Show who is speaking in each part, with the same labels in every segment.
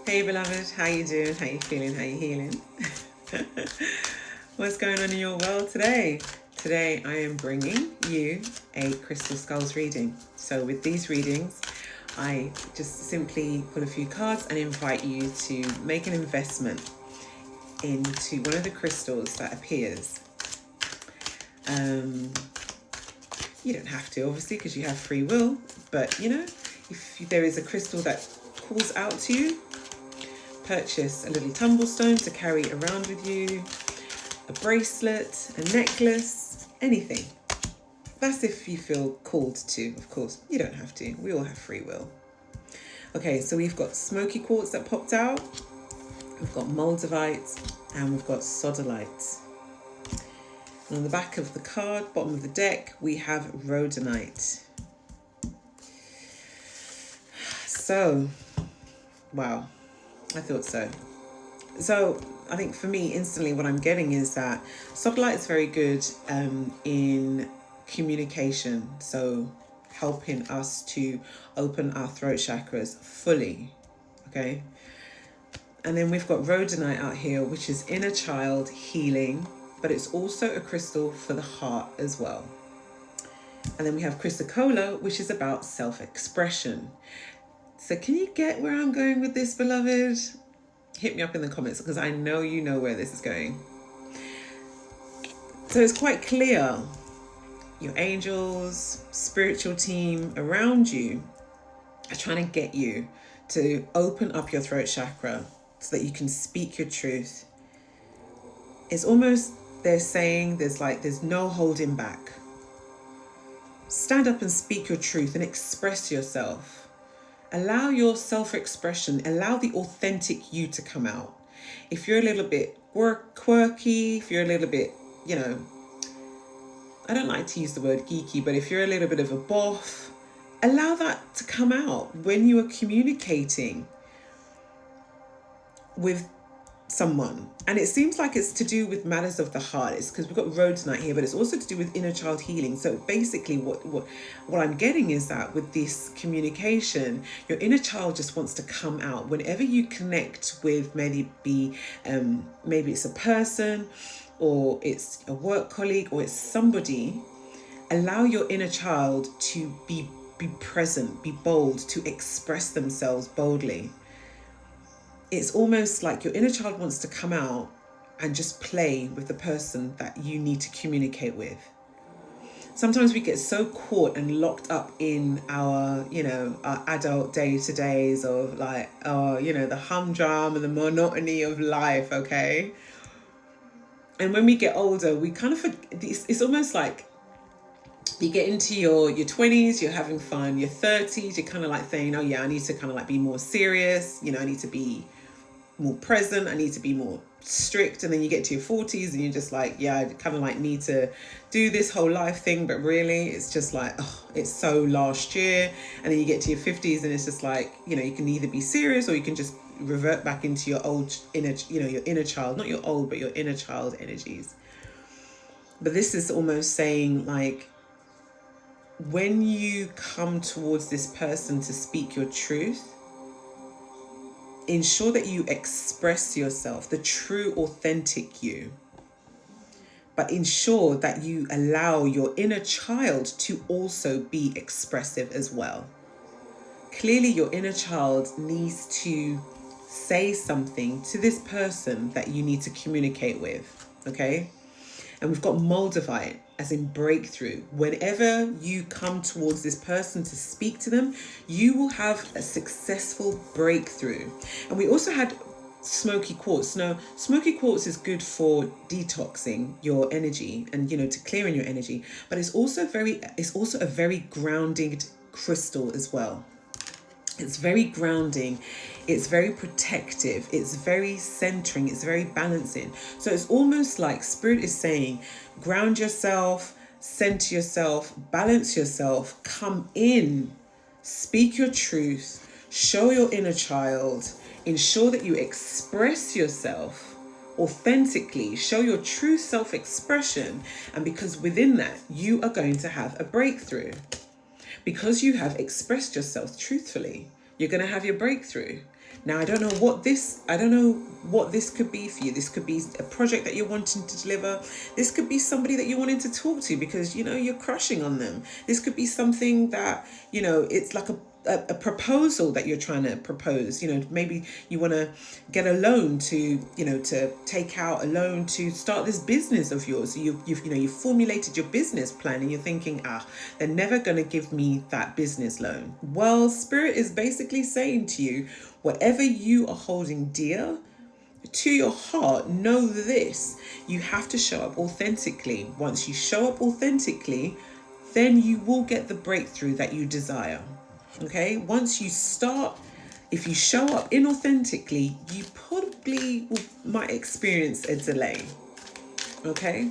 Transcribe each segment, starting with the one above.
Speaker 1: Hey beloved, how you doing? How you feeling? How you healing? What's going on in your world today? Today I am bringing you a Crystal Skulls reading. So with these readings, I just simply pull a few cards and invite you to make an investment into one of the crystals that appears. You don't have to, obviously, because you have free will, but you know, if there is a crystal that calls out to you, purchase a little tumblestone to carry around with you, a bracelet, a necklace, anything. That's if you feel called to, of course. You don't have to. We all have free will. Okay, so we've got smoky quartz that popped out. We've got moldavite and we've got sodalite. And on the back of the card, bottom of the deck, we have rhodonite. So, wow, I thought so. So I think for me, instantly what I'm getting is that sodalite is very good in communication. So helping us to open our throat chakras fully, okay? And then we've got rhodonite out here, which is inner child healing, but it's also a crystal for the heart as well. And then we have chrysocolla, which is about self-expression. So can you get where I'm going with this, beloved? Hit me up in the comments because I know you know where this is going. So it's quite clear. Your angels, spiritual team around you are trying to get you to open up your throat chakra so that you can speak your truth. It's almost they're saying there's no holding back. Stand up and speak your truth and express yourself. Allow your self-expression, allow the authentic you to come out. If you're a little bit quirky, if you're a little bit, you know, I don't like to use the word geeky, but if you're a little bit of a boff, allow that to come out when you are communicating with someone. And it seems like it's to do with matters of the heart. It's because we've got rhodonite here, but it's also to do with inner child healing. So basically what I'm getting is that with this communication, your inner child just wants to come out whenever you connect with maybe it's a person or it's a work colleague or it's somebody. Allow your inner child to be present, be bold, to express themselves boldly. It's almost like your inner child wants to come out and just play with the person that you need to communicate with. Sometimes we get so caught and locked up in our, our adult day-to-days of the humdrum and the monotony of life, okay? And when we get older, we kind of forget, it's almost like you get into your 20s, you're having fun, your 30s, you're kind of like saying, oh yeah, I need to kind of like be more serious, I need to be more present, I need to be more strict. And then you get to your 40s and you're just like, yeah, I kind of like need to do this whole life thing, but really it's just like, oh, it's so last year. And then you get to your 50s and it's just like, you can either be serious or you can just revert back into your old inner, your inner child, not your old, but your inner child energies. But this is almost saying like, when you come towards this person to speak your truth, ensure that you express yourself, the true, authentic you. But ensure that you allow your inner child to also be expressive as well. Clearly, your inner child needs to say something to this person that you need to communicate with, okay? And we've got moldavite, as in breakthrough. Whenever you come towards this person to speak to them, you will have a successful breakthrough. And we also had smoky quartz. Now, smoky quartz is good for detoxing your energy and, to clearing your energy. But it's also a very grounding crystal as well. It's very grounding, it's very protective, it's very centering, it's very balancing. So it's almost like Spirit is saying, ground yourself, center yourself, balance yourself, come in, speak your truth, show your inner child, ensure that you express yourself authentically, show your true self-expression. And because within that, you are going to have a breakthrough. Because you have expressed yourself truthfully, you're going to have your breakthrough. Now, I don't know what this could be for you. This could be a project that you're wanting to deliver. This could be somebody that you're wanting to talk to because, you're crushing on them. This could be something that, it's like a proposal that you're trying to propose. Maybe you want to get a loan to take out a loan to start this business of yours. So you've formulated your business plan and you're thinking, they're never going to give me that business loan. Well, Spirit is basically saying to you, whatever you are holding dear to your heart, know this: you have to show up authentically. Once you show up authentically, then you will get the breakthrough that you desire. Okay, if you show up inauthentically, you probably might experience a delay. Okay,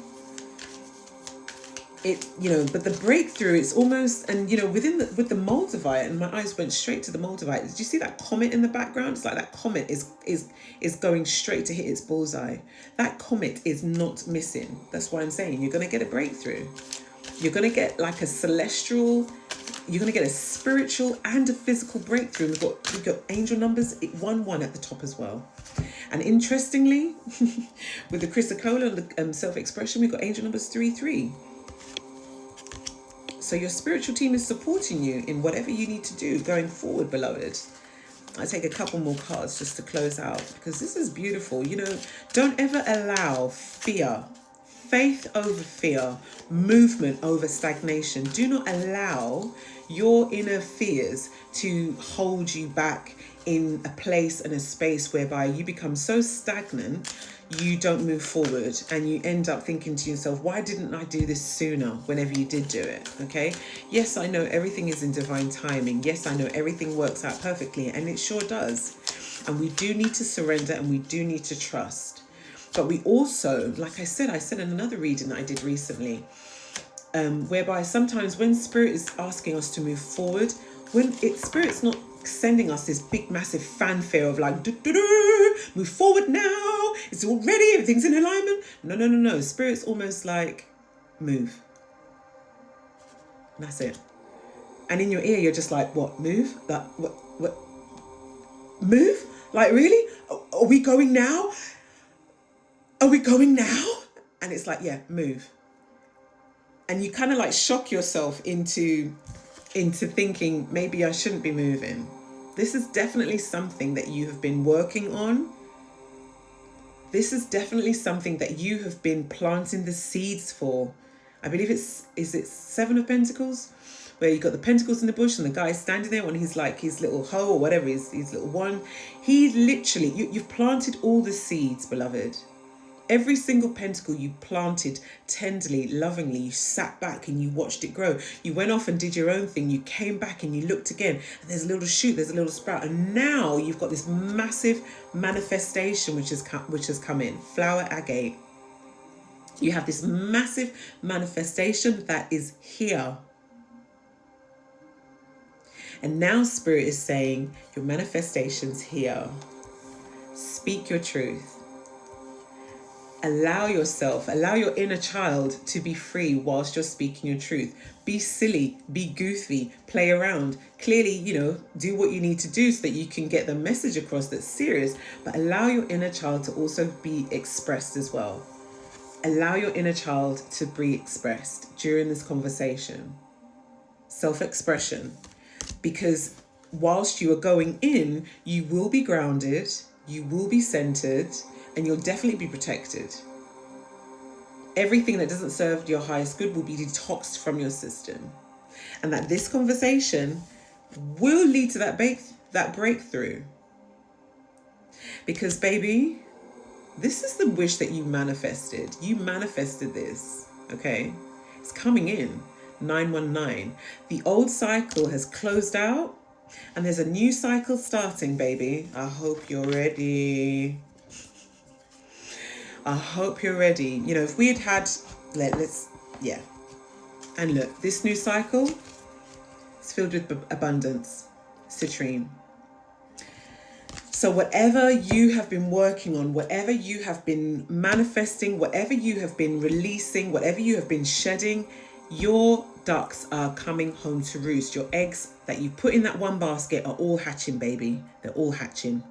Speaker 1: but the breakthrough is almost, and with the Moldavite, and my eyes went straight to the Moldavite. Did you see that comet in the background? It's like that comet is going straight to hit its bullseye. That comet is not missing. That's why I'm saying you're going to get a breakthrough. You're going to get like a celestial. You're going to get a spiritual and a physical breakthrough. We've got angel numbers 1-1 at the top as well. And interestingly, with the chrysocolla and the self-expression, we've got angel numbers 3-3. So your spiritual team is supporting you in whatever you need to do going forward, beloved. I take a couple more cards just to close out because this is beautiful. Don't ever allow fear, faith over fear, movement over stagnation. Do not allow your inner fears to hold you back in a place and a space whereby you become so stagnant you don't move forward and you end up thinking to yourself, why didn't I do this sooner whenever you did do it? Okay, yes, I know everything is in divine timing. Yes, I know everything works out perfectly, and it sure does. And we do need to surrender and we do need to trust. But we also, like I said in another reading that I did recently, whereby sometimes when Spirit is asking us to move forward, Spirit's not sending us this big massive fanfare of like, move forward now, it's all ready, everything's in alignment. No. Spirit's almost like, move. And that's it. And in your ear, you're just like, what, move? Like, what? Move? Like, really? Are we going now? Are we going now? And it's like, yeah, move. And you kind of like shock yourself into thinking, maybe I shouldn't be moving. This is definitely something that you have been working on. This is definitely something that you have been planting the seeds for. I believe is it 7 of Pentacles? Where you got the pentacles in the bush and the guy standing there on his little hoe or whatever, his little wand. He literally, you've planted all the seeds, beloved. Every single pentacle you planted tenderly, lovingly. You sat back and you watched it grow. You went off and did your own thing. You came back and you looked again. And there's a little shoot, there's a little sprout. And now you've got this massive manifestation which has come in. Flower agate. You have this massive manifestation that is here. And now Spirit is saying, your manifestation's here. Speak your truth. Allow your inner child to be free whilst you're speaking your truth. Be silly, be goofy, play around. Clearly, do what you need to do so that you can get the message across that's serious, but allow your inner child to also be expressed as well. Allow your inner child to be expressed during this conversation. Self-expression. Because whilst you are going in, you will be grounded, you will be centered, and you'll definitely be protected. Everything that doesn't serve your highest good will be detoxed from your system. And that this conversation will lead to that breakthrough. Because, baby, this is the wish that you manifested. You manifested this, okay? It's coming in. 919. The old cycle has closed out and there's a new cycle starting, baby. I hope you're ready. I hope you're ready. If we had, yeah. And look, this new cycle is filled with abundance, citrine. So whatever you have been working on, whatever you have been manifesting, whatever you have been releasing, whatever you have been shedding, your ducks are coming home to roost. Your eggs that you put in that one basket are all hatching, baby. They're all hatching.